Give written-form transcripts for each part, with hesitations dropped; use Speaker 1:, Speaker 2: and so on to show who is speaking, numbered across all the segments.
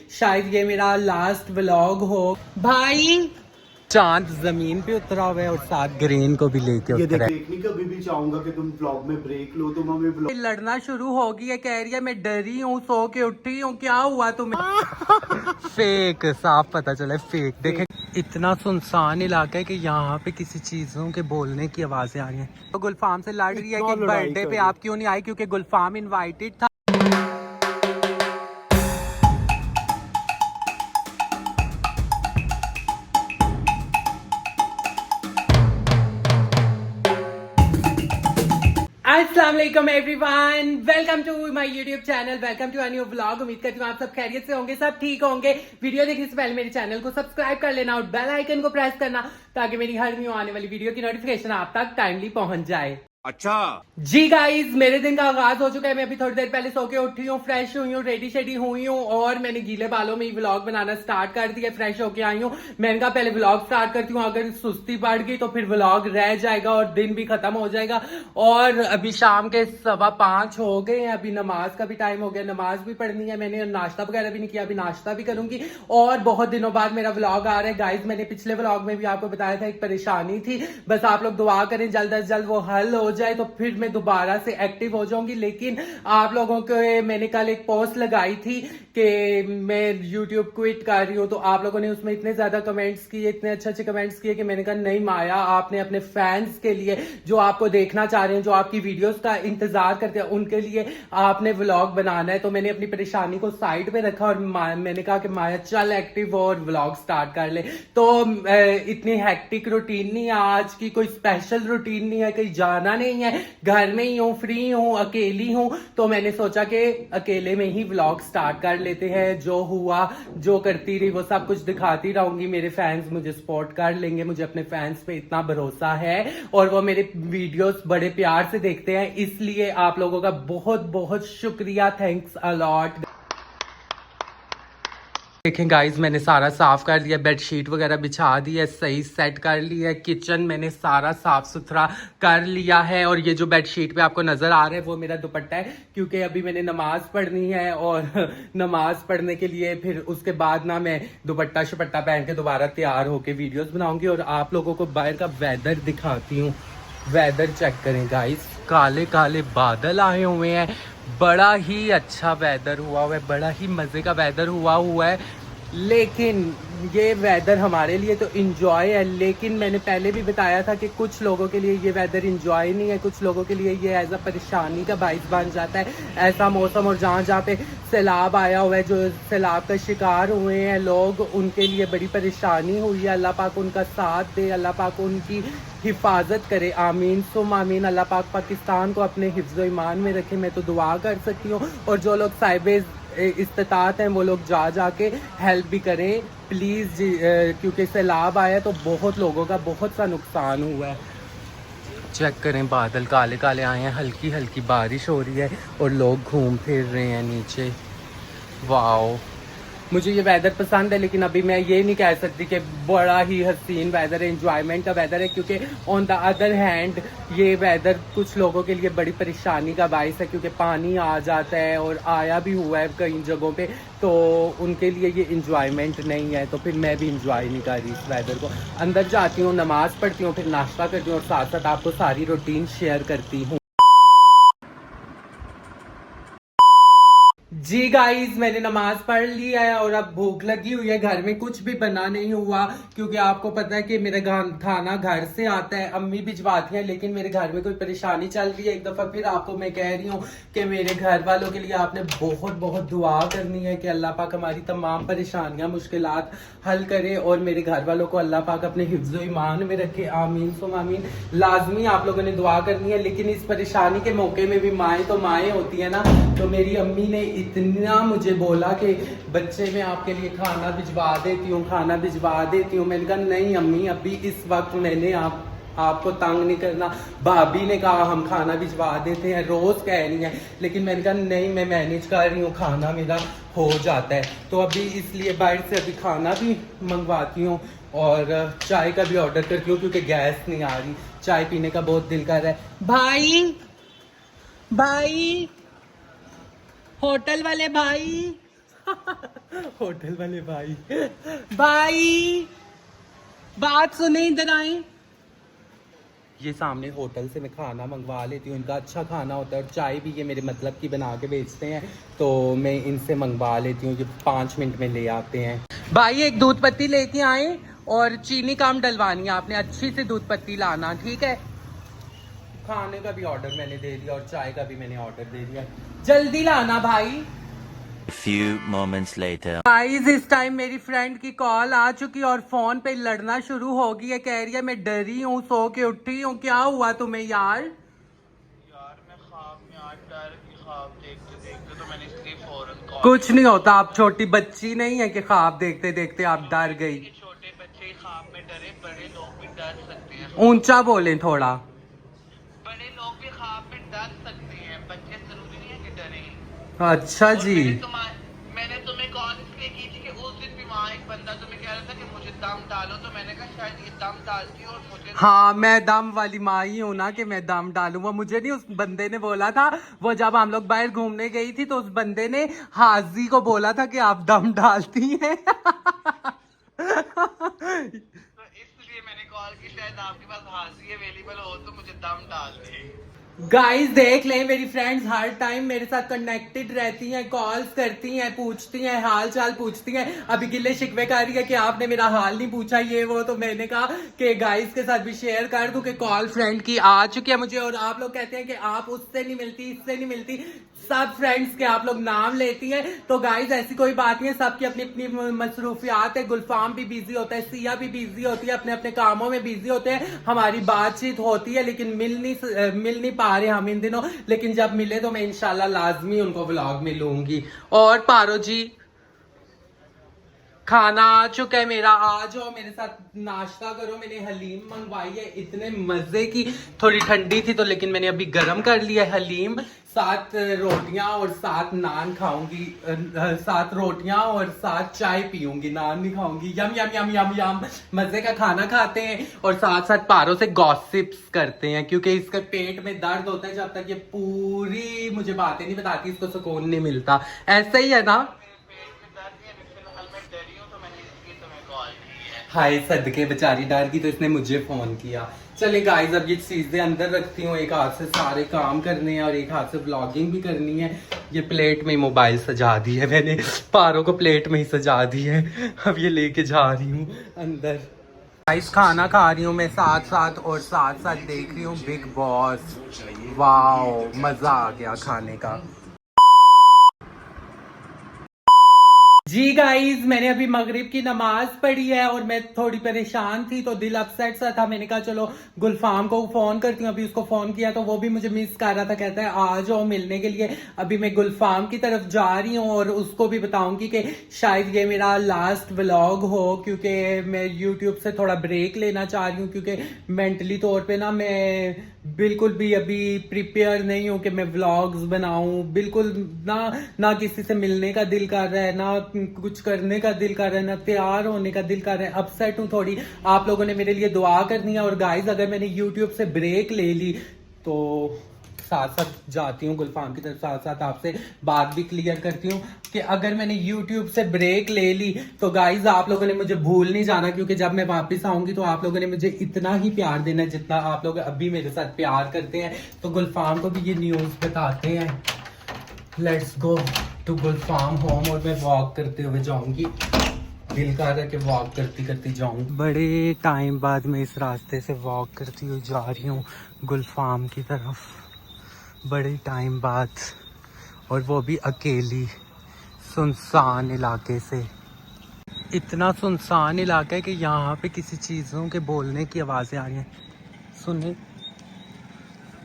Speaker 1: शायद ये मेरा लास्ट व्लॉग हो। भाई चांद जमीन पे उतरा हुआ है और साथ ग्रीन को भी लेके उतरा है।
Speaker 2: देखने कभी भी चाहूंगा कि तुम व्लॉग में ब्रेक लो, तुम हमें व्लॉग
Speaker 1: लड़ना शुरू हो गई है, कह रही है मैं डरी हूँ, सो के उठी हूँ, क्या हुआ तुम्हें? फेक, साफ पता चला है फेक। देखे इतना सुनसान इलाका है कि यहाँ पे किसी चीजों के बोलने की आवाजें आ रही हैं। तो गुलफाम से लड़ रही है कि बर्थडे पे आप क्यों नहीं आई, क्योंकि गुलफाम इनवाइटेड था। अस्सलाम वालेकुम everyone, welcome to my YouTube channel, welcome to a new vlog. उम्मीद करती हूँ आप सब खैरियत से होंगे, सब ठीक होंगे। वीडियो देखने से पहले मेरे चैनल को सब्सक्राइब कर लेना और बेल आइकन को प्रेस करना ताकि मेरी हर न्यू आने वाली वीडियो की नोटिफिकेशन आप तक टाइमली पहुंच जाए।
Speaker 2: अच्छा
Speaker 1: जी गाइज, मेरे दिन का आगाज हो चुका है। मैं अभी थोड़ी देर पहले सो के उठी हूँ, फ्रेश हुई हूँ, रेडी शेडी हुई हूँ और मैंने गीले बालों में ही व्लॉग बनाना स्टार्ट कर दिया। फ्रेश होके आई हूँ, मैंने कहा पहले व्लॉग स्टार्ट करती हूँ, अगर सुस्ती बढ़ गई तो फिर व्लॉग रह जाएगा और दिन भी खत्म हो जाएगा। और अभी शाम के 5:15 हो गए हैं, अभी नमाज का भी टाइम हो गया, नमाज भी पढ़नी है मैंने, नाश्ता वगैरह भी नहीं किया, अभी नाश्ता भी करूंगी। और बहुत दिनों बाद मेरा व्लॉग आ रहा है गाइज। मैंने पिछले व्लॉग में भी आपको बताया था एक परेशानी थी, बस आप लोग दुआ करें जल्द अज जल्द वो हल हो जाए तो फिर मैं दोबारा से एक्टिव हो जाऊंगी। लेकिन आप लोगों को मैंने कल एक पोस्ट लगाई थी कि मैं यूट्यूब क्विट कर रही हूँ, तो आप लोगों ने उसमें इतने ज्यादा कमेंट्स किए, इतने अच्छे अच्छे कमेंट्स किए कि मैंने कहा नहीं माया, आपने अपने फैंस के लिए, जो आपको देखना चाह रहे हैं, जो आपकी वीडियोस का इंतजार करते हैं, उनके लिए आपने व्लॉग बनाना है। तो मैंने अपनी परेशानी को साइड पे रखा और मैंने कहा कि माया चल एक्टिव और व्लॉग स्टार्ट कर ले। तो इतनी हैक्टिक रूटीन नहीं है आज की, कोई स्पेशल रूटीन नहीं है, कहीं जाना नहीं है, घर में ही हूँ, फ्री हूँ, अकेली हूँ। तो मैंने सोचा कि अकेले में ही व्लॉग स्टार्ट कर लेते हैं। जो हुआ, जो करती रही, वो सब कुछ दिखाती रहूंगी। मेरे फैंस मुझे सपोर्ट कर लेंगे, मुझे अपने फैंस पे इतना भरोसा है और वो मेरे वीडियोस बड़े प्यार से देखते हैं, इसलिए आप लोगों का बहुत बहुत शुक्रिया, थैंक्स अ लॉट। देखें गाइज, मैंने सारा साफ कर दिया, बेडशीट वगैरह बिछा दी है, सही सेट कर ली है, किचन मैंने सारा साफ सुथरा कर लिया है। और ये जो बेडशीट पे आपको नजर आ रहा है वो मेरा दुपट्टा है, क्योंकि अभी मैंने नमाज पढ़नी है और नमाज पढ़ने के लिए फिर उसके बाद ना मैं दुपट्टा शुपट्टा पहन के दोबारा तैयार होके वीडियोस बनाऊंगी। और आप लोगों को बाहर का वेदर दिखाती हूँ, वेदर चेक करें गाइज, काले काले बादल आए हुए हैं, बड़ा ही अच्छा वेदर हुआ है, बड़ा ही मजे का वेदर हुआ है। लेकिन ये वेदर हमारे लिए तो इंजॉय है, लेकिन मैंने पहले भी बताया था कि कुछ लोगों के लिए ये वेदर इंजॉय नहीं है, कुछ लोगों के लिए ये एज अ परेशानी का बाइस बन जाता है ऐसा मौसम। और जहाँ पे सैलाब आया हुआ है, जो सैलाब का शिकार हुए हैं लोग, उनके लिए बड़ी परेशानी हुई है। अल्लाह पाक उनका साथ दे, अल्लाह पाक उनकी हिफाजत करे, आमीन सुम आमीन। अल्लाह पाक पाकिस्तान को अपने हिफ्ज़ ईमान में रखे, मैं तो दुआ कर सकती हूँ। और जो लोग साहिब इस्तात हैं वो लोग जाके हेल्प भी करें प्लीज़, क्योंकि सैलाब आया तो बहुत लोगों का बहुत सा नुकसान हुआ है। चेक करें, बादल काले काले आए हैं, हल्की हल्की बारिश हो रही है और लोग घूम फिर रहे हैं नीचे। वाओ, मुझे ये वेदर पसंद है, लेकिन अभी मैं ये नहीं कह सकती कि बड़ा ही हसीन वेदर है, एंजॉयमेंट का वेदर है, क्योंकि ऑन द अदर हैंड ये वेदर कुछ लोगों के लिए बड़ी परेशानी का बाइस है, क्योंकि पानी आ जाता है और आया भी हुआ है कई जगहों पे, तो उनके लिए ये इंजॉयमेंट नहीं है। तो फिर मैं भी इंजॉय नहीं कर रही इस वेदर को। अंदर जाती हूँ, नमाज पढ़ती हूँ, फिर नाश्ता करती हूँ और साथ साथ आपको सारी रूटीन शेयर करती हूँ। जी गाइज, मैंने नमाज पढ़ ली है और अब भूख लगी हुई है। घर में कुछ भी बना नहीं हुआ, क्योंकि आपको पता है कि मेरा खाना घर से आता है, अम्मी भिजवाती हैं, लेकिन मेरे घर में कोई परेशानी चल रही है। एक दफा फिर आपको मैं कह रही हूँ कि मेरे घर वालों के लिए आपने बहुत बहुत दुआ करनी है कि अल्लाह पाक हमारी तमाम परेशानियां मुश्किलात हल करे और मेरे घर वालों को अल्लाह पाक अपने हिफ्ज़ो ईमान में रखे, आमीन सुम आमीन। लाजमी आप लोगों ने दुआ करनी है। लेकिन इस परेशानी के मौके में भी माएँ तो माएँ होती है ना, तो मेरी अम्मी ने इतना मुझे बोला कि बच्चे मैं आपके लिए खाना भिजवा देती हूँ, खाना भिजवा देती हूँ। मैंने कहा नहीं अम्मी, अभी इस वक्त मैंने आपको तंग नहीं करना। भाभी ने कहा हम खाना भिजवा देते हैं, रोज कह रही है, लेकिन मैंने कहा नहीं, मैं मैनेज कर रही हूँ, खाना मेरा हो जाता है। तो अभी इसलिए बाहर से अभी खाना भी मंगवाती हूँ और चाय का भी ऑर्डर करती हूँ, क्योंकि गैस नहीं आ रही, चाय पीने का बहुत दिल कर रहा है। भाई होटल वाले भाई होटल वाले भाई, भाई बात सुने, इधर आए। ये सामने होटल से मैं खाना मंगवा लेती हूँ, इनका अच्छा खाना होता है और चाय भी ये मेरे मतलब की बना के बेचते हैं, तो मैं इनसे मंगवा लेती हूँ, ये 5 मिनट में ले आते हैं। भाई एक दूध पत्ती लेके आए और चीनी कम डलवानी है आपने, अच्छी से दूध पत्ती लाना, ठीक है। खाने का भी ऑर्डर मैंने दे दिया और चाय का भी मैंने ऑर्डर दे दिया, जल्दी लाना भाई।
Speaker 3: Few moments later.
Speaker 1: गाइस इस टाइम मेरी फ्रेंड की कॉल आ चुकी है और फोन पे लड़ना शुरू हो गई है, कह रही है मैं डरी हूँ, सो के उठी हूँ। क्या हुआ तुम्हें यार?
Speaker 4: मैं ख्वाब में आज डर की ख्वाब देखते देखते तो मैंने इसलिए फौरन कॉल
Speaker 1: कुछ नहीं होता, आप छोटी बच्ची नहीं है कि ख्वाब देखते देखते आप डर गई।
Speaker 4: किया। छोटे बच्चे ख्वाब में डरे, बड़े लोग भी डर सकते हैं।
Speaker 1: ऊंचा बोलें थोड़ा।
Speaker 4: बड़े लोग भी ख्वाब में डर सकते हैं, बच्चे जरूरी नहीं है कि डरे।
Speaker 1: अच्छा
Speaker 4: और
Speaker 1: जी।
Speaker 4: मैंने तुम्हें कॉल इसलिए की थी कि उस दिन भी वहाँ एक बंदा तुम्हें कह रहा था कि मुझे दम डालो, तो मैंने कहा शायद ये दम डालती हो और मुझे।
Speaker 1: हाँ मैं दम वाली माँ ही हूँ ना कि मैं दम डालूं। वो मुझे नहीं, उस बंदे ने बोला था, वो जब हम लोग बाहर घूमने गई थी तो उस बंदे ने हाजी को बोला था कि आप दम डालती हैं।
Speaker 4: तो इसलिए मैंने कॉल की, शायद आपके पास हाजी अवेलेबल हो तो मुझे दम डाल दे।
Speaker 1: गाइस देख लें, मेरी फ्रेंड्स हर टाइम मेरे साथ कनेक्टेड रहती हैं, कॉल्स करती हैं, पूछती हैं, हाल चाल पूछती हैं। अभी गिले शिकवे कर रही है कि आपने मेरा हाल नहीं पूछा, ये वो। तो मैंने कहा कि गाइस के साथ भी शेयर कर दूं कि कॉल फ्रेंड की आ चुकी है मुझे। और आप लोग कहते हैं कि आप उससे नहीं मिलती, इससे नहीं मिलती, सब फ्रेंड्स के आप लोग नाम लेती हैं। तो गाइस ऐसी कोई बात नहीं है, सबकी अपनी अपनी मसरूफियात है। गुलफाम भी बिजी होता है, सिया भी बिजी होती है, अपने अपने कामों में बिजी होते हैं। हमारी बातचीत होती है लेकिन मिल नहीं पा रहे हम इन दिनों। लेकिन जब मिले तो मैं इंशाल्लाह लाजमी उनको व्लॉग में लूंगी। और पारो जी खाना आ चुका है मेरा, आ जाओ मेरे साथ नाश्ता करो। मैंने हलीम मंगवाई है, इतने मजे की। थोड़ी ठंडी थी तो लेकिन मैंने अभी गर्म कर लिया है हलीम। 7 रोटियां और 7 नान खाऊंगी, 7 रोटियां और 7 चाय पीऊंगी, नान नहीं खाऊंगी। यम यम यम यम यम। मजे का खाना खाते हैं और साथ साथ पारो से गॉसिप्स करते हैं, क्योंकि इसके पेट में दर्द होता है। जब तक ये पूरी मुझे बातें नहीं बताती इसको सुकून नहीं मिलता। ऐसा ही है ना? हाय सदके, बेचारी डर गई तो इसने मुझे फोन किया। चले गाइस अब ये चीजें अंदर रखती हूँ, एक हाथ से सारे काम करने हैं और एक हाथ से व्लॉगिंग भी करनी है। ये प्लेट में मोबाइल सजा दी है मैंने, पारो को प्लेट में ही सजा दी है। अब ये लेके जा रही हूँ अंदर। गाइस खाना खा रही हूँ मैं साथ साथ, और साथ साथ देख रही हूँ बिग बॉस। वाओ मजा आ गया खाने का। जी गाइस मैंने अभी मगरिब की नमाज पढ़ी है और मैं थोड़ी परेशान थी तो दिल अपसेट सा था। मैंने कहा चलो गुलफाम को फोन करती हूँ। अभी उसको फोन किया तो वो भी मुझे मिस कर रहा था, कहता है आ जाओ मिलने के लिए। अभी मैं गुलफाम की तरफ जा रही हूँ और उसको भी बताऊंगी कि शायद ये मेरा लास्ट व्लॉग हो, क्योंकि मैं यूट्यूब से थोड़ा ब्रेक लेना चाह रही हूँ। क्योंकि मेंटली तौर पर ना मैं बिल्कुल भी अभी प्रिपेयर नहीं हूँ कि मैं व्लॉग्स बनाऊं। बिल्कुल ना किसी से मिलने का दिल कर रहा है, ना कुछ करने का दिल कर रहा है, ना तैयार होने का दिल कर रहा है। अपसेट हूँ थोड़ी। आप लोगों ने मेरे लिए दुआ करनी है। और गाइस अगर मैंने यूट्यूब से ब्रेक ले ली तो साथ साथ जाती हूँ गुलफाम की तरफ, साथ साथ आपसे बात भी क्लियर करती हूँ कि अगर मैंने यूट्यूब से ब्रेक ले ली तो गाइज आप लोगों ने मुझे भूल नहीं जाना। क्योंकि जब मैं वापस आऊंगी तो आप लोगों ने मुझे इतना ही प्यार देना है जितना आप लोग अभी मेरे साथ प्यार करते हैं। तो गुलफाम को भी ये न्यूज बताते हैं। Let's go to Gulfam home. और मैं वॉक करते हुए जाऊंगी, दिल कर रहा है कि वॉक करती करती जाऊं। बड़े टाइम बाद मैं इस रास्ते से वॉक करती हुई जा रही हूँ गुलफाम की तरफ, बड़े टाइम बाद, और वो भी अकेली, सुनसान इलाके से। इतना सुनसान इलाका है कि यहाँ पे किसी चीज़ों के बोलने की आवाज़ें आ रही हैं। सुने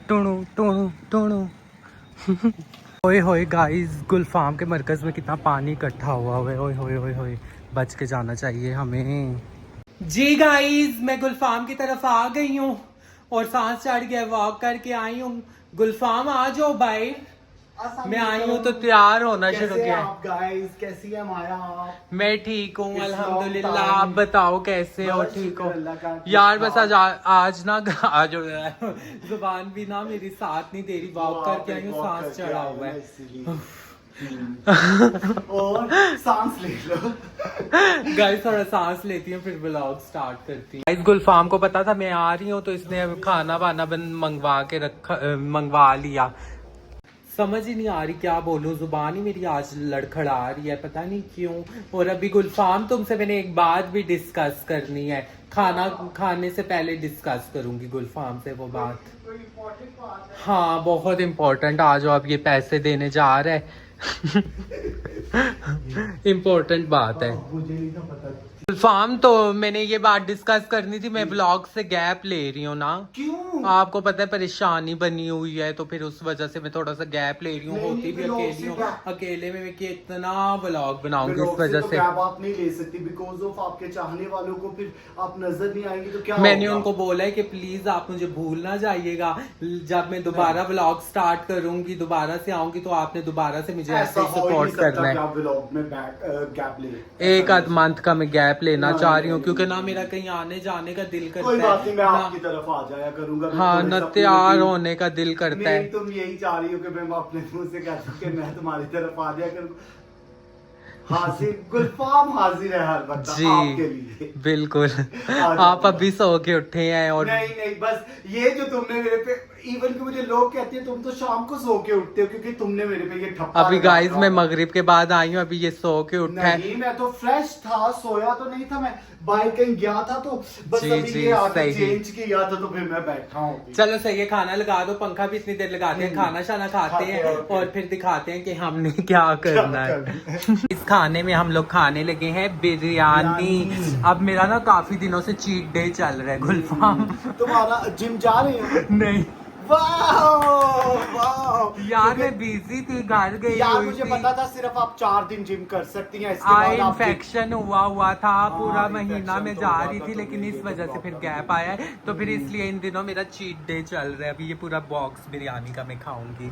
Speaker 1: टुणु टुणु टुणु। ओए होए गाइस, गुलफाम के मरकज़ में कितना पानी इकट्ठा हुआ है। ओए होए होए होए, बच के जाना चाहिए हमें। जी गाइस मैं गुलफाम की तरफ आ गई हूँ और सांस चढ़ गया, वॉक करके आई हूँ। गुलफाम आ जाओ भाई। मैं आई हूँ तो तैयार होना शुरू किया।
Speaker 2: आप गाइस कैसी है माया? आप
Speaker 1: मैं ठीक हूँ
Speaker 2: इस
Speaker 1: अल्हम्दुलिल्लाह।
Speaker 2: long
Speaker 1: आप
Speaker 2: time।
Speaker 1: बताओ कैसे हो?
Speaker 2: बस
Speaker 1: ठीक हो
Speaker 2: शुक्र अल्लाह का।
Speaker 1: यार? बस आज ना आज जुबान भी ना मेरी साथ नहीं दे रही। वॉक करके आई हूँ, सांस चढ़ा हुआ है।
Speaker 2: और सांस ले लो।
Speaker 1: गाइस थोड़ा सांस लेती हूँ फिर व्लॉग स्टार्ट करती हूँ। गाइस गुलफाम को पता था मैं आ रही हूँ तो इसने अब खाना वाना मंगवा लिया। समझ ही नहीं आ रही क्या बोलूं, जुबान ही मेरी आज लड़खड़ा रही है, पता नहीं क्यों। और अभी गुलफाम तुमसे मैंने एक बात भी डिस्कस करनी है, खाना खाने से पहले डिस्कस करूंगी गुलफाम से वो बात। हाँ बहुत इम्पोर्टेंट। आ जाओ, आप ये पैसे देने जा रहे हैं इम्पोर्टेंट बात है।
Speaker 2: मुझे नहीं था पता।
Speaker 1: गुलफाम तो मैंने ये बात डिस्कस करनी थी, मैं व्लॉग से गैप ले रही हूँ ना।
Speaker 2: क्यों?
Speaker 1: आपको पता है परेशानी बनी हुई है तो फिर उस वजह से मैं थोड़ा सा गैप ले रही हूँ।
Speaker 2: नहीं,
Speaker 1: होती भी
Speaker 2: vlog
Speaker 1: अकेली
Speaker 2: से
Speaker 1: हूँ,
Speaker 2: क्या?
Speaker 1: अकेले में मैं कितना व्लॉग बनाऊंगी
Speaker 2: Vlog
Speaker 1: इस वजह
Speaker 2: तो
Speaker 1: से।
Speaker 2: gap आप नहीं ले सकती बिकॉज ऑफ आपके चाहने वालों को फिर आप नजर नहीं आएंगे तो क्या
Speaker 1: मैंने
Speaker 2: होगा?
Speaker 1: उनको बोला है कि प्लीज आप मुझे भूल ना जाइएगा, जब मैं दोबारा व्लॉग स्टार्ट करूंगी, दोबारा से आऊंगी तो आपने दोबारा से मुझे ऐसे ही सपोर्ट करना है।
Speaker 2: आप व्लॉग में गैप ले।
Speaker 1: एक आध मंथ का मैं गैप लेना चाह रही हूँ क्योंकि ना मेरा कहीं आने जाने का दिल करता
Speaker 2: कोई
Speaker 1: है
Speaker 2: बात नहीं, मैं
Speaker 1: ना-
Speaker 2: आपकी तरफ आ जाया करूंगा।
Speaker 1: हाँ न तैयार होने का दिल करता है।
Speaker 2: तुम यही चाह रही हो कि मैं अपने मुंह से कह सकूं कि मैं तुम्हारी तरफ आ जाया करूं। हाजिर गुलफाम हाजिर है हर वक्त आपके
Speaker 1: जी
Speaker 2: लिए।
Speaker 1: बिल्कुल। आप अभी सो के उठे हैं और
Speaker 2: नहीं नहीं, बस ये जो तुमने मेरे पे, इवन कि मुझे लोग कहते हैं तुम तो शाम को सो के उठते हो क्योंकि तुमने मेरे पे ये ठप्पा
Speaker 1: अभी
Speaker 2: लगा
Speaker 1: गाइस
Speaker 2: रखा।
Speaker 1: मैं मगरिब के बाद आई हूँ, अभी ये सो के उठा है।
Speaker 2: नहीं, मैं तो फ्रेश था, सोया तो नहीं था, मैं बाहर कहीं गया था तो बस
Speaker 1: जी,
Speaker 2: अभी
Speaker 1: जी,
Speaker 2: ये आके
Speaker 1: सही।
Speaker 2: चेंज किया था तो फिर मैं बैठा हूँ।
Speaker 1: चलो सही है, खाना लगा दो, पंखा भी इतनी देर लगाते हैं, खाना शाना खाते हैं
Speaker 2: खाते हैं।
Speaker 1: और फिर दिखाते हैं कि हमने क्या करना है। इस खाने में हम लोग खाने लगे हैं बिरयानी। अब मेरा ना काफी दिनों से चीट डे चल रहा है गुलफाम।
Speaker 2: तुम्हारा जिम जा रहे हो?
Speaker 1: नहीं
Speaker 2: वाह
Speaker 1: यार मैं बिजी थी, घर गई
Speaker 2: यार
Speaker 1: हुई
Speaker 2: मुझे
Speaker 1: थी।
Speaker 2: पता था सिर्फ आप 4 दिन जिम कर सकती हैं, इसके
Speaker 1: आई
Speaker 2: बाद आप
Speaker 1: इन्फेक्शन हुआ था पूरा
Speaker 2: हाँ,
Speaker 1: महीना
Speaker 2: infection
Speaker 1: में
Speaker 2: तो
Speaker 1: जा
Speaker 2: हुआ
Speaker 1: रही
Speaker 2: था,
Speaker 1: थी,
Speaker 2: तो
Speaker 1: लेकिन इस
Speaker 2: मुझे
Speaker 1: वजह
Speaker 2: तो
Speaker 1: से फिर
Speaker 2: प्रॉब्लम
Speaker 1: गैप आया है तो फिर इसलिए इन दिनों मेरा चीट डे चल रहा है। अभी ये पूरा बॉक्स बिरयानी का मैं खाऊंगी।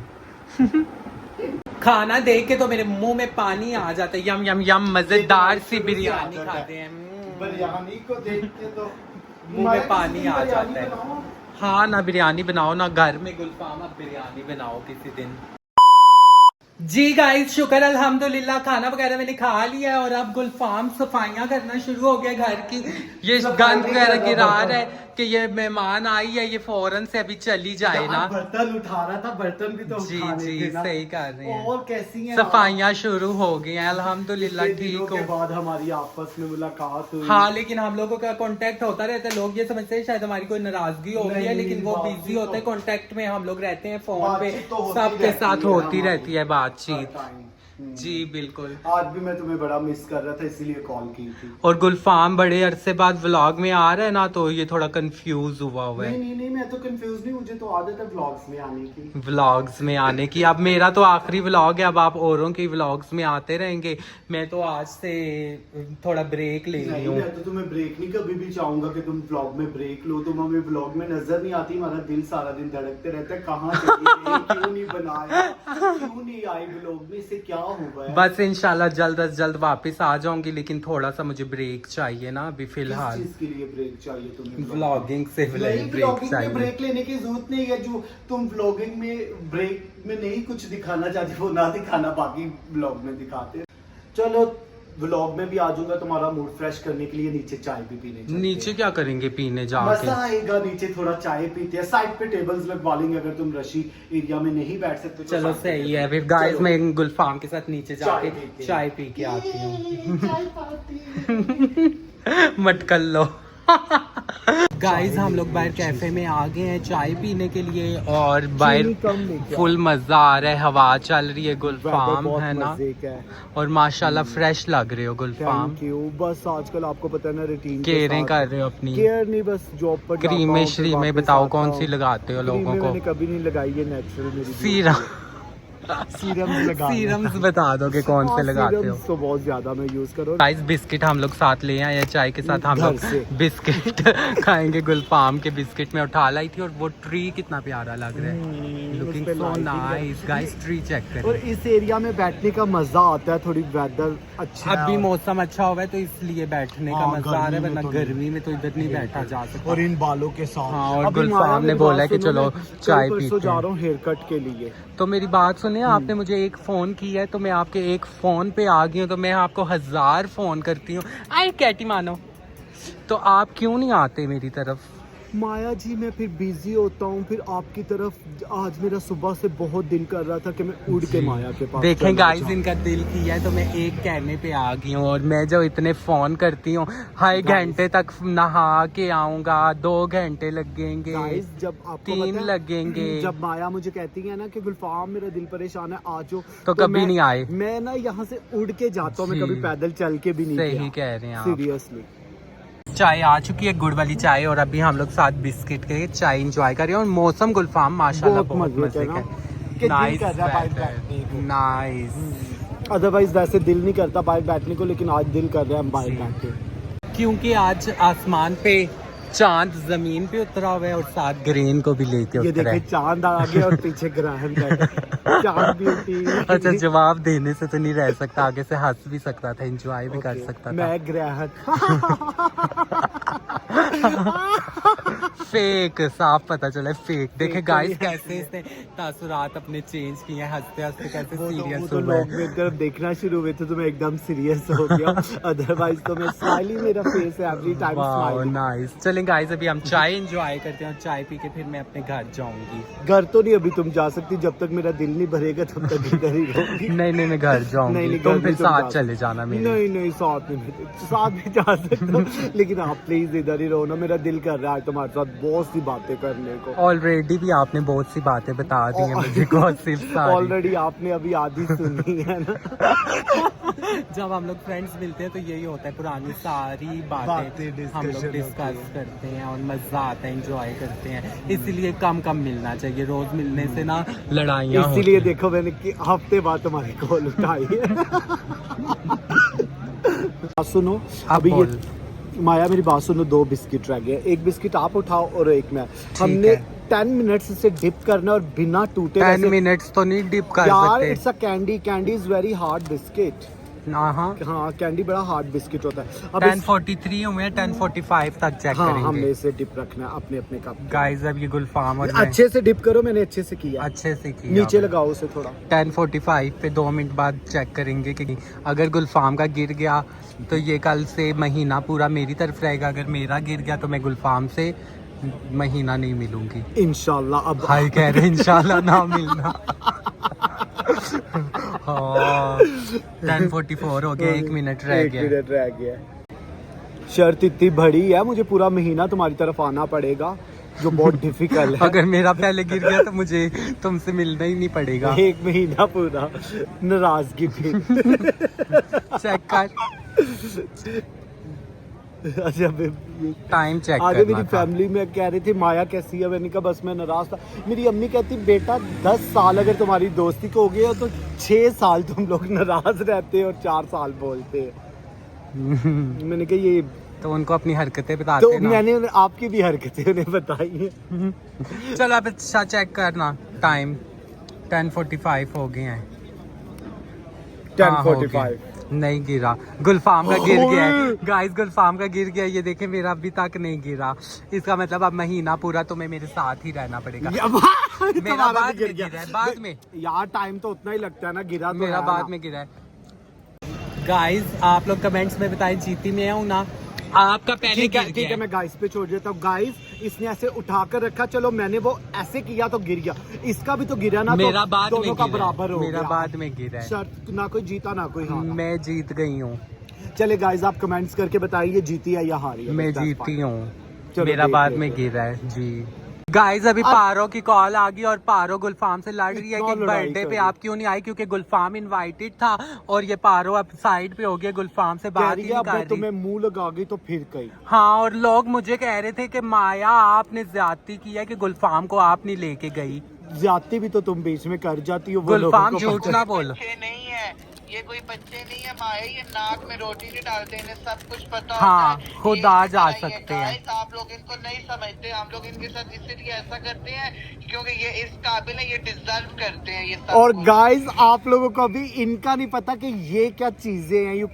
Speaker 1: खाना देख के तो मेरे मुंह में पानी आ जाता है। यम यम यम मजेदार सी बिरयानी खाते हैं।
Speaker 2: बिरयानी को देख के तो
Speaker 1: मुंह में पानी आ जाता है।
Speaker 2: बनाओ।
Speaker 1: हाँ ना बिरयानी बनाओ ना घर में गुलफाम, अब बिरयानी बनाओ किसी दिन। जी गाइस शुक्र अल्हम्दुलिल्लाह, खाना वगैरह मैंने खा लिया है और अब गुलफाम सफाइयां करना शुरू हो गया घर की। ये गंद वगैरह गिरा रहा है कि ये मेहमान आई है, ये फौरन से अभी चली जाए ना।
Speaker 2: बर्तन उठा रहा था, बर्तन भी तो
Speaker 1: जी
Speaker 2: उठाने
Speaker 1: जी
Speaker 2: थे ना।
Speaker 1: सही कर रहे हैं।
Speaker 2: और कैसी हैं
Speaker 1: सफाइयां शुरू हो गई हैं अल्हम्दुलिल्लाह,
Speaker 2: इतने दिनों
Speaker 1: ठीक
Speaker 2: के
Speaker 1: हो।
Speaker 2: बाद हमारी आपस में मुलाकात हुई।
Speaker 1: हाँ लेकिन हम लोगों का कांटेक्ट होता रहता है, लोग ये समझते हैं शायद हमारी कोई नाराजगी हो गई है,
Speaker 2: नहीं,
Speaker 1: लेकिन वो
Speaker 2: बातचीत
Speaker 1: बिजी होते हैं,
Speaker 2: तो-
Speaker 1: कांटेक्ट में हम लोग रहते हैं, फोन पे
Speaker 2: बातचीत तो होती
Speaker 1: सबके
Speaker 2: रहती
Speaker 1: साथ
Speaker 2: है
Speaker 1: होती
Speaker 2: हमारी।
Speaker 1: रहती है बातचीत।
Speaker 2: टाइम।
Speaker 1: जी बिल्कुल।
Speaker 2: आज भी मैं तुम्हें बड़ा मिस कर रहा था इसीलिए कॉल की थी।
Speaker 1: और गुलफाम बड़े अरसे बाद व्लॉग में आ रहा है ना तो ये थोड़ा कंफ्यूज हुआ हुआ
Speaker 2: नहीं
Speaker 1: है
Speaker 2: नहीं नहीं, मैं तो कंफ्यूज नहीं, मुझे तो आदत है व्लॉग्स में आने की।
Speaker 1: व्लॉग्स में आने की। अब मेरा तो आखिरी व्लॉग है, अब आप औरों की व्लॉग्स में आते रहेंगे। मैं तो आज से थोड़ा ब्रेक ले रही
Speaker 2: नहीं,
Speaker 1: हूँ।
Speaker 2: मैं तो तुम्हें ब्रेक नहीं कभी भी चाहूंगा कि तुम व्लॉग में ब्रेक लो। तुम हमें व्लॉग में नजर नहीं आती, हमारा दिल सारा दिन धड़कते रहता है कहाँ चली गई, क्यों नहीं बनाया, क्यों नहीं आई व्लॉग में, इससे क्या हुआ है?
Speaker 1: बस इंशाल्लाह जल्द अज जल्द वापस आ जाऊंगी, लेकिन थोड़ा सा मुझे ब्रेक चाहिए ना अभी
Speaker 2: किस
Speaker 1: फिलहाल।
Speaker 2: चीज के लिए ब्रेक चाहिए तुम्हें?
Speaker 1: व्लॉगिंग से
Speaker 2: नहीं,
Speaker 1: ब्रेक
Speaker 2: व्लॉगिंग में
Speaker 1: चाहिए।
Speaker 2: ब्रेक लेने की जरूरत नहीं है। जो तुम व्लॉगिंग में ब्रेक में नहीं कुछ दिखाना चाहती वो ना दिखाना, बाकी व्लॉग में दिखाते हैं। चलो व्लॉग में भी आ जाऊंगा, तुम्हारा मूड फ्रेश करने के लिए नीचे चाय भी पीने चलते हैं।
Speaker 1: नीचे क्या करेंगे पीने
Speaker 2: मजा
Speaker 1: जाके?
Speaker 2: आएगा, नीचे थोड़ा चाय पीते हैं, साइड पे टेबल्स लगवा लेंगे अगर तुम रशी एरिया में नहीं बैठ सकते तो
Speaker 1: चलो
Speaker 2: साइड पे
Speaker 1: सही है,
Speaker 2: टेबल।
Speaker 1: फिर गाइस
Speaker 2: चलो।
Speaker 1: मैं गुलफाम के साथ नीचे जाके
Speaker 2: चाय पीते हैं।
Speaker 1: चाय पी के आती हूँ।
Speaker 2: चाय पार्टी।
Speaker 1: मटकल लो। गाइस हम लोग बाहर कैफे में आ गए हैं चाय पीने के लिए और
Speaker 2: चीनी कम
Speaker 1: बाहर
Speaker 2: लेके
Speaker 1: फुल मजा आ रहा है, हवा चल रही है, गुलफाम
Speaker 2: बहुत
Speaker 1: है ना,
Speaker 2: मजे का है।
Speaker 1: और माशाल्लाह फ्रेश लग रहे हो गुलफाम।
Speaker 2: Thank you. बस आजकल आपको पता है ना रूटीन
Speaker 1: केयरिंग कर रहे हो अपनी।
Speaker 2: केयर नहीं, बस जॉब पर जाता
Speaker 1: क्रीमें
Speaker 2: हूँ, फिर
Speaker 1: श्रीमें
Speaker 2: वापस
Speaker 1: बताओ
Speaker 2: आता
Speaker 1: कौन
Speaker 2: हूँ।
Speaker 1: सी लगाते हो लोगों
Speaker 2: क्रीमें
Speaker 1: को?
Speaker 2: मैंने कभी नहीं लगाई है, नेचुरल मेरी
Speaker 1: सीरम
Speaker 2: सीरम्स लगा
Speaker 1: सीरम्स बता दो कि कौन से लगाते हो।
Speaker 2: सीरम्स तो बहुत ज्यादा मैं यूज करूँ।
Speaker 1: गाइस बिस्किट हम लोग साथ ले आए हैं, चाय के साथ हम
Speaker 2: घर
Speaker 1: लोग
Speaker 2: से।
Speaker 1: बिस्किट खाएंगे। गुलफाम के बिस्किट में उठा लाई थी और वो ट्री कितना प्यारा लग रहा है। Look लुकिंग
Speaker 2: पे
Speaker 1: सो
Speaker 2: lighting है।
Speaker 1: नाइस गाइस, ट्री चेक
Speaker 2: और
Speaker 1: करें।
Speaker 2: इस एरिया में बैठने का मजा आता है, थोड़ी वेदर अच्छा है।
Speaker 1: अभी मौसम अच्छा हुआ है तो इसलिए बैठने का
Speaker 2: हाँ,
Speaker 1: मजा आ रहा है,
Speaker 2: गर्मी में
Speaker 1: वरना
Speaker 2: तो नहीं।
Speaker 1: गर्मी में तो इधर नहीं बैठा जा सकता।
Speaker 2: और इन बालों के साथ।
Speaker 1: हाँ, और
Speaker 2: अभी
Speaker 1: गुलफाम
Speaker 2: माया
Speaker 1: ने
Speaker 2: मेरी
Speaker 1: बोला
Speaker 2: बात
Speaker 1: कि
Speaker 2: सुनो,
Speaker 1: चलो
Speaker 2: मैं
Speaker 1: चाय
Speaker 2: कल परसों
Speaker 1: पीते
Speaker 2: जा
Speaker 1: हैं।
Speaker 2: रहा हूँ हेयर कट के लिए।
Speaker 1: तो मेरी बात सुनिए, आपने मुझे एक फोन किया है तो मैं आपके एक फोन पे आ गई हूँ, तो मैं आपको 1000 फोन करती हूँ, आई कैटी मानो, तो आप क्यों नहीं आते मेरी तरफ?
Speaker 2: माया जी मैं फिर बिजी होता हूँ, फिर आपकी तरफ। आज मेरा सुबह से बहुत दिल कर रहा था कि मैं उड़ के माया के पास
Speaker 1: देखें
Speaker 2: चला
Speaker 1: गाइस,
Speaker 2: जाऊं।
Speaker 1: इनका दिल किया है तो मैं एक कहने पे आ गई हूँ, और मैं जो इतने फोन करती हूँ, हाई घंटे तक नहा के आऊंगा, 2 घंटे लगेंगे,
Speaker 2: गाइस जब आपको
Speaker 1: 3
Speaker 2: पता है,
Speaker 1: लगेंगे,
Speaker 2: जब माया मुझे कहती है ना कि गुलफाम मेरा दिल परेशान है आ जाओ,
Speaker 1: तो कभी नहीं आए।
Speaker 2: मैं ना यहाँ से उड़ के जाता हूँ, मैं
Speaker 1: जी।
Speaker 2: कभी पैदल चल के भी नहीं
Speaker 1: सही
Speaker 2: गया।
Speaker 1: कह रहे हैं आप।
Speaker 2: सीरियसली।
Speaker 1: चाय आ चुकी है, गुड़ वाली चाय, और अभी हम लोग साथ बिस्किट के चाय एंजॉय कर रहे हैं, और मौसम गुलफाम माशाल्लाह बहुत मजे का
Speaker 2: कि
Speaker 1: है।
Speaker 2: दिल कर रहा है बाहर बैठने को।
Speaker 1: नाइस।
Speaker 2: अदरवाइज वैसे दिल नहीं करता बाहर बैठने को, लेकिन आज दिल कर रहा है हम बाहर
Speaker 1: जी।
Speaker 2: बैठे।
Speaker 1: क्योंकि आज आसमान पे चांद जमीन पे उतरा हुआ है, और साथ ग्रेन को भी लेके
Speaker 2: ये
Speaker 1: उतरा
Speaker 2: देखे
Speaker 1: है।
Speaker 2: चांद आ गया और पीछे ग्रहण बैठा। चांद ब्यूटी।
Speaker 1: अच्छा, जवाब देने से तो नहीं रह सकता, आगे से हंस भी सकता था, एंजॉय भी कर सकता था।
Speaker 2: मैं ग्रहण।
Speaker 1: फेक, साफ पता चला है फेक। देखे
Speaker 2: Fake
Speaker 1: गाइस
Speaker 2: तो नहीं है।
Speaker 1: कैसे इसने तासुरात अपने चेंज किए हैं, हंसते हंसते कैसे
Speaker 2: वो
Speaker 1: सीरियस
Speaker 2: तो
Speaker 1: हो
Speaker 2: लोग
Speaker 1: गए।
Speaker 2: मेरी तरफ देखना शुरू हुए थे तो मैं एकदम सीरियस हो गया। अदरवाइज तो मैं स्माइली, मेरा फेस है एवरी टाइम
Speaker 1: वाह
Speaker 2: स्माइली।
Speaker 1: नाइस। चलें गाइस, अभी हम चाय एंजॉय करते हैं, और चाय पी के फिर मैं अपने घर जाऊंगी।
Speaker 2: घर तो नहीं अभी तुम जा सकती, जब तक मेरा दिल नहीं भरेगा तब तक इधर ही रहोगी।
Speaker 1: नहीं नहीं, मैं घर जाऊंगी,
Speaker 2: नहीं,
Speaker 1: तुम
Speaker 2: घर
Speaker 1: फिर
Speaker 2: नहीं, तुम
Speaker 1: साथ
Speaker 2: जा
Speaker 1: चले जाना मेरे।
Speaker 2: नहीं नहीं, साथ नहीं, साथ भी जा सकते हो, लेकिन आप प्लीज इधर ही रहो ना, मेरा दिल कर रहा है आज तुम्हारे साथ बहुत सी बातें करने को।
Speaker 1: ऑलरेडी भी आपने बहुत सी बातें बता दी हैं मुझे, गॉसिप सारी।
Speaker 2: ऑलरेडी आपने अभी आधी सुनी है ना।
Speaker 1: जब हम लोग फ्रेंड्स मिलते हैं तो यही होता है, पुरानी सारी बातें
Speaker 2: बातें
Speaker 1: हम लोग
Speaker 2: discussion
Speaker 1: डिस्कस
Speaker 2: होती है।
Speaker 1: करते हैं, और मजा आता है, एंजॉय करते हैं। इसलिए कम कम मिलना चाहिए, रोज मिलने से ना लड़ाइयाँ होती
Speaker 2: इसीलिए
Speaker 1: हैं।
Speaker 2: देखो मैंने कि हफ्ते बाद तुम्हारी कॉल उठाई है। सुनो
Speaker 1: आप
Speaker 2: अभी
Speaker 1: बोल।
Speaker 2: ये माया मेरी बात सुनो, 2 बिस्किट रह गए, एक बिस्किट आप उठाओ और एक मैं। हमने
Speaker 1: है।
Speaker 2: 10 मिनट्स से डिप करना और बिना टूटे
Speaker 1: 10 मिनट्स तो नहीं डिप कर
Speaker 2: यार,
Speaker 1: सकते।
Speaker 2: It's a candy is very hard biscuit.
Speaker 1: हाँ,
Speaker 2: हाँ कैंडी बड़ा हार्ड बिस्किट होता है। अब
Speaker 1: 10:43 हुए, 10:45 तक चेक
Speaker 2: हाँ हमने
Speaker 1: करेंगे
Speaker 2: इसे डिप रखना है अपने अपने कप।
Speaker 1: गाइस। अब ये गुलफाम और मैं
Speaker 2: अच्छे से डिप करो, मैंने अच्छे से किया।
Speaker 1: अच्छे से किया।
Speaker 2: नीचे लगाओ उसे थोड़ा।
Speaker 1: 10:45 पे 2 मिनट बाद चेक करेंगे कि अगर गुलफाम का गिर गया तो ये कल से महीना पूरा मेरी तरफ रहेगा, अगर मेरा गिर गया तो मैं गुलफाम से महीना नहीं मिलूंगी।
Speaker 2: इंशाल्लाह। अब
Speaker 1: हाय कह रहे इंशाल्लाह ना मिलना। हाँ, 10:44 हो गया, 1 मिनट रह
Speaker 2: 1
Speaker 1: गया।
Speaker 2: मिनट रह गया। शर्त इतनी बड़ी है, मुझे पूरा महीना तुम्हारी तरफ आना पड़ेगा, जो बहुत डिफिकल्ट है।
Speaker 1: अगर मेरा पहले गिर गया तो मुझे तुमसे मिलना ही नहीं पड़ेगा।
Speaker 2: 1 महीना पूरा नाराजगी थी।
Speaker 1: चेक कर,
Speaker 2: अच्छा
Speaker 1: टाइम चेक
Speaker 2: आगे मेरी
Speaker 1: करना था।
Speaker 2: फैमिली में कह रही थी माया कैसी है, मैंने कहा बस मैं नाराज था। मेरी अम्मी कहती बेटा 10 साल अगर तुम्हारी दोस्ती को हो गया तो 6 साल तुम लोग नाराज रहते हो और 4 साल बोलते हैं। मैंने कहा ये
Speaker 1: तो उनको अपनी हरकतें बताते
Speaker 2: तो
Speaker 1: ना।
Speaker 2: मैंने आपकी भी हरकतें उन्हें बताई हैं।
Speaker 1: चलो अब अच्छा चेक करना, टाइम 10:45 हो गए हैं। हाँ, हो
Speaker 2: 10:45
Speaker 1: गए। नहीं गिरा, गुलफाम का गिर गया है गाइस, गुलफाम का गिर गया। ये देखे मेरा अभी तक नहीं गिरा, इसका मतलब अब महीना पूरा तुम्हें मेरे साथ ही रहना पड़ेगा। मेरा बाद में गिरा है, बाद में।
Speaker 2: यार टाइम तो उतना ही लगता है ना, गिरा तो
Speaker 1: मेरा
Speaker 2: है
Speaker 1: बाद
Speaker 2: ना।
Speaker 1: में गिरा है। गाइस आप लोग कमेंट्स में बताएं, जीती मैं हूँ ना, आपका पहले
Speaker 2: ठीक है
Speaker 1: गिर
Speaker 2: ठीक है,
Speaker 1: गया
Speaker 2: मैं गाइस पे छोड़ देता हूँ। गाइस इसने ऐसे उठाकर रखा, चलो मैंने वो ऐसे किया तो गिर गया, इसका भी तो गिरा ना,
Speaker 1: मेरा
Speaker 2: तो
Speaker 1: बाद में
Speaker 2: दोनों का
Speaker 1: गिरा है।
Speaker 2: बराबर हो
Speaker 1: मेरा
Speaker 2: गया।
Speaker 1: बाद में गिरा है।
Speaker 2: शर्त ना कोई जीता ना कोई हारा।
Speaker 1: मैं जीत गई हूँ।
Speaker 2: चले गाइस आप कमेंट्स करके बताइए जीती है या हारी है।
Speaker 1: मैं
Speaker 2: That's
Speaker 1: जीती
Speaker 2: fine।
Speaker 1: हूँ,
Speaker 2: चलो
Speaker 1: मेरा
Speaker 2: देख
Speaker 1: बाद
Speaker 2: लेते
Speaker 1: में
Speaker 2: हैं।
Speaker 1: गिरा है जी। गाइस अभी पारो की कॉल आ गई, और पारो गुलफाम से लड़ रही है
Speaker 2: इतना
Speaker 1: कि
Speaker 2: लड़ाई
Speaker 1: बर्थडे
Speaker 2: कर
Speaker 1: पे
Speaker 2: रही।
Speaker 1: आप क्यों नहीं आई, क्योंकि गुलफाम इनवाइटेड था, और ये पारो अब साइड पे हो गया, गुलफाम से
Speaker 2: कह
Speaker 1: बात
Speaker 2: रही
Speaker 1: ही
Speaker 2: है
Speaker 1: नहीं
Speaker 2: अब
Speaker 1: कर
Speaker 2: मैं
Speaker 1: रही।
Speaker 2: तुम्हें मुंह लगा गई तो फिर कही।
Speaker 1: हाँ, और लोग मुझे कह रहे थे कि माया आपने ज्यादती की है कि गुलफाम को आप नहीं लेके गई।
Speaker 2: ज्यादती भी तो तुम बीच में कर जाती हो। वो लोगों
Speaker 1: गुलफाम
Speaker 2: को
Speaker 1: झूठ
Speaker 2: पता-
Speaker 1: ना बोलो।
Speaker 4: अच्छे नहीं है ये कोई बच्चे नहीं है माए, ये नाक में रोटी नहीं डालते, इन्हें सब कुछ पता
Speaker 1: हाँ,
Speaker 4: होता है।
Speaker 1: खुद
Speaker 4: ये
Speaker 1: आ
Speaker 4: इसी
Speaker 1: जा
Speaker 4: तरह ही है,
Speaker 1: सकते हैं।
Speaker 4: guys, आप लोग इनको नहीं समझते, हम लोग इनके साथ इसलिए ऐसा करते हैं क्योंकि ये इस काबिल है, ये डिजर्व करते हैं ये सब
Speaker 2: और
Speaker 4: कुछ।
Speaker 2: गाइस आप लोगों को अभी इनका नहीं पता कि ये क्या चीजें हैं। यू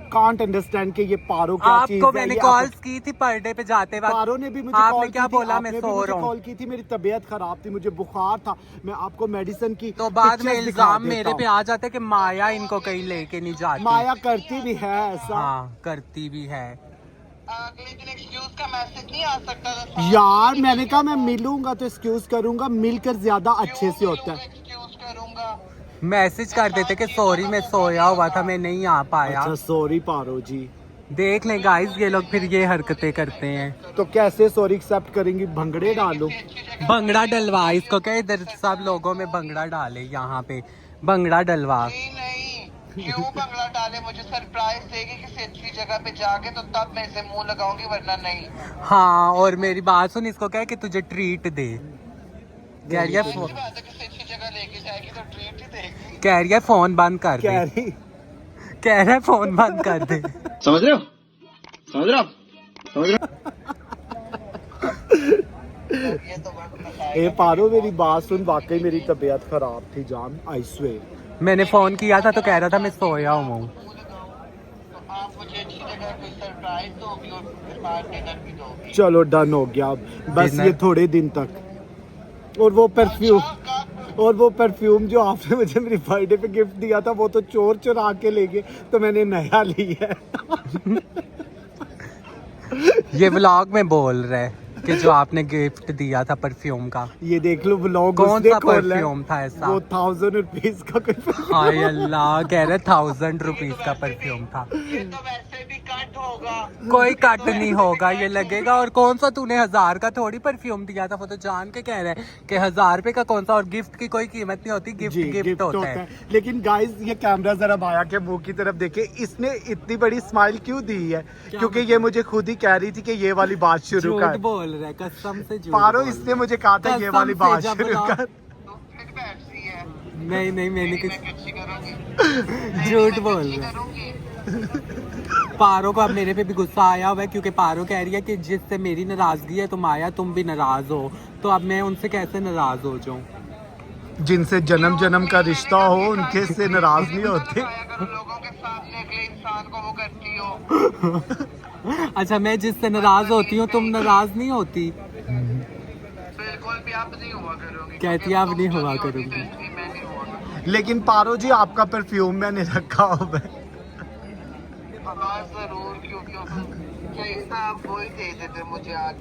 Speaker 2: कांट अंडरस्टैंड कि ये पारो क्या चीज
Speaker 1: आपको
Speaker 2: है।
Speaker 1: मैंने
Speaker 2: ये
Speaker 1: कॉल्स की थी पर डे पे जाते वक्त।
Speaker 2: पारो ने भी मुझे
Speaker 1: आपने
Speaker 2: कॉल
Speaker 1: क्या
Speaker 2: की थी,
Speaker 1: बोला?
Speaker 2: आपने
Speaker 1: मैं
Speaker 2: भी
Speaker 1: सो
Speaker 2: मुझे
Speaker 1: रहा हूँ।
Speaker 2: कॉल की थी, मेरी तबीयत खराब थी, मुझे बुखार था। मैं आपको मेडिसिन की
Speaker 1: तो बाद में
Speaker 2: pictures दिखा
Speaker 1: इल्जाम
Speaker 2: देता
Speaker 1: मेरे पे
Speaker 2: हूँ।
Speaker 1: आ जाते कि माया इनको कहीं लेके नहीं जाती।
Speaker 2: माया करती भी है ऐसा।
Speaker 1: हाँ, करती भी है।
Speaker 4: अगले दिन एक्सक्यूज का मैसेज नहीं आ सकता था
Speaker 2: यार मैंने कहा मैं मिलूंगा तो एक्सक्यूज करूंगा, मिलकर ज्यादा अच्छे से होता है।
Speaker 4: एक्सक्यूज करूंगा।
Speaker 1: मैसेज कर देते कि सॉरी मैं सोया हुआ था, मैं नहीं आ पाया।
Speaker 2: अच्छा सॉरी पारो जी।
Speaker 1: देख लें गाइस, ये लोग फिर ये हरकतें करते हैं।
Speaker 2: तो कैसे सॉरी एक्सेप्ट करेंगी? भंगड़े डालो।
Speaker 1: भंगड़ा डलवा इसको, क्या इधर सब लोगों में भंगड़ा डाले, यहाँ पे भंगड़ा डलवा।
Speaker 4: नहीं नहीं, क्यों बंगला डाले? मुझे सरप्राइज देगी किसी अच्छी जगह पे जाके, तो तब मैं इसे मुंह लगाऊंगी, वरना नहीं।
Speaker 1: हाँ, और मेरी बात सुन, इसको क्या है कि तुझे ट्रीट दे। कह रही है
Speaker 4: अच्छी बात है, किसी अच्छी जगह लेके जाएगी तो ट्रीट ही देगी।
Speaker 1: कह रही है फोन बंद कर
Speaker 2: कह
Speaker 1: दे।
Speaker 2: रही
Speaker 1: कह रहा है फोन बंद कर दे।
Speaker 5: समझ रहे हो? समझ रहे हो? समझ रहे हो?
Speaker 4: ये तो वक्त बताएगा।
Speaker 2: ए पारो मेरी बात सुन, वाकई मेरी तबीयत खराब थी जान, आई स्वेयर।
Speaker 1: मैंने फोन किया था तो कह रहा था मैं सोया हूँ।
Speaker 4: तो आप मुझे अच्छी जगह कोई सरप्राइज दोगी और फिर बाहर डिनर भी दोगी।
Speaker 2: चलो डन हो गया अब, बस
Speaker 1: Dinner?
Speaker 2: ये थोड़े दिन तक। और वो परफ्यूम,
Speaker 4: कब?
Speaker 2: और वो परफ्यूम जो आपने मुझे मेरी बर्थडे पे गिफ्ट दिया था, वो तो चोर चुरा के ले गए, तो मैंने नया लिया है।
Speaker 1: ये व्लॉग में बोल रहे कि जो आपने गिफ्ट दिया था परफ्यूम का,
Speaker 2: ये देख लो व्लॉग
Speaker 1: कौन
Speaker 2: उसने
Speaker 1: सा
Speaker 2: खोला है।
Speaker 1: परफ्यूम था ऐसा?
Speaker 2: वो 1000 रुपीज का कोई
Speaker 1: हाय अल्लाह, कह रहे 1000 रुपीज का परफ्यूम था।
Speaker 4: ये तो वैसे भी कट होगा।
Speaker 1: कोई कट नहीं होगा, ये लगेगा। और कौन सा तूने 1000 का थोड़ी परफ्यूम दिया था, वो तो जान के कह रहा है कि 1000 रुपए का कौन सा। और गिफ्ट की कोई कीमत नहीं होती, गिफ्ट
Speaker 2: जी,
Speaker 1: गिफ्ट होता है।
Speaker 2: लेकिन गाइस ये कैमरा जरा माया के मुंह की तरफ देखे, इसने इतनी बड़ी स्माइल क्यों दी है? क्योंकि ये मुझे खुद ही कह रही थी कि ये वाली बात शुरू
Speaker 1: झूठ
Speaker 2: कर।
Speaker 1: बोल रहा है, कसम से झूठ
Speaker 2: पारो
Speaker 1: बोल
Speaker 2: इसने मुझे कहा था ये
Speaker 1: कसम
Speaker 2: वाली
Speaker 1: से
Speaker 2: बात
Speaker 1: जब
Speaker 2: शुरू
Speaker 1: ना-
Speaker 2: कर।
Speaker 4: तो फिर बैठती है।
Speaker 1: नहीं नहीं, मैंने
Speaker 4: मैं
Speaker 1: कुछ
Speaker 4: अच्छी करूंगी।
Speaker 1: झूठ बोल
Speaker 4: अच्छी
Speaker 1: रहा है।
Speaker 4: करूंगी।
Speaker 1: पारो को अब मेरे पे भी गुस्सा आया हुआ है, क्योंकि पारो कह रही है कि जिससे मेरी नाराजगी है तुम आया, तुम भी नाराज हो। तो अब मैं उनसे कैसे नाराज हो जाऊं?
Speaker 2: जिनसे जन्म जन्म का रिश्ता हो उनके से नाराज नहीं होते।
Speaker 4: आया करो लोगों के सामने, अगले इंसान को वो करती हो।
Speaker 1: अच्छा, मैं जिससे नाराज होती हूँ तुम नाराज नहीं होती?
Speaker 4: बिल्कुल भी आप नहीं हुआ करोगे।
Speaker 1: कहती है, अब नहीं हुआ करूंगी।
Speaker 4: मैं नहीं हुआ।
Speaker 2: लेकिन पारो जी आपका परफ्यूम मैंने रखा हुआ है।
Speaker 4: हाँ जरूर, क्योंकि ऐसा आप वही दे देते मुझे आज।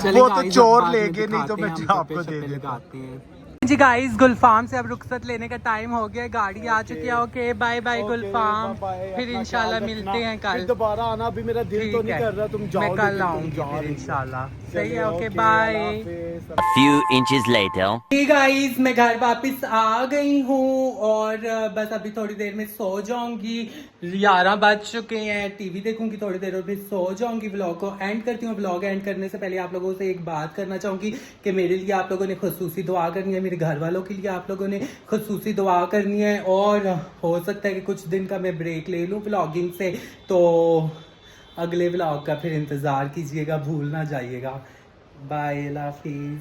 Speaker 1: चलें
Speaker 2: वो तो
Speaker 1: guys,
Speaker 2: चोर
Speaker 1: अब बाद में
Speaker 2: ले गए, नहीं तो
Speaker 1: दिखाते
Speaker 2: मैं
Speaker 1: हैं, हम
Speaker 2: आपको
Speaker 1: गप्पे
Speaker 2: दे
Speaker 1: शप्पे
Speaker 2: देता।
Speaker 1: लगाते हैं। जी गाइस, गुलफाम से अब रुखसत लेने का टाइम हो गया, गाड़ी आ चुकी है। ओके बाय बाय गुलफाम, फिर इंशाल्लाह मिलते हैं कल।
Speaker 2: दोबारा आना, अभी मेरा दिल तो
Speaker 1: ठीक
Speaker 2: नहीं
Speaker 1: है,
Speaker 2: कर रहा, तुम जाओ
Speaker 1: मैं कल
Speaker 2: लेकिन तुम
Speaker 1: आऊंगी
Speaker 2: जा
Speaker 1: फिर
Speaker 2: रही हो।
Speaker 1: इंशाल्लाह। सही
Speaker 2: चलिए,
Speaker 1: है, ओके
Speaker 2: ओके,
Speaker 1: बाय।
Speaker 2: अल्लाह हाफिज़।
Speaker 3: A few inches later.
Speaker 1: Guys, मैं घर वापस आ गई हूँ और बस अभी थोड़ी देर में सो जाऊंगी। 11 बज चुके हैं, टीवी देखूंगी थोड़ी देर और फिर सो जाऊंगी। व्लॉग को एंड करती हूँ। व्लॉग एंड करने से पहले आप लोगों से एक बात करना चाहूंगी कि मेरे लिए आप लोगों ने खुसूसी दुआ करनी है, मेरे घर वालों के लिए आप लोगों ने खुसूसी दुआ करनी है। और हो सकता है कि कुछ दिन का मैं ब्रेक ले लूँ व्लॉगिंग से, तो अगले व्लॉग का फिर इंतजार कीजिएगा, भूल ना जाइएगा। बाय, अल्लाह हाफिज़।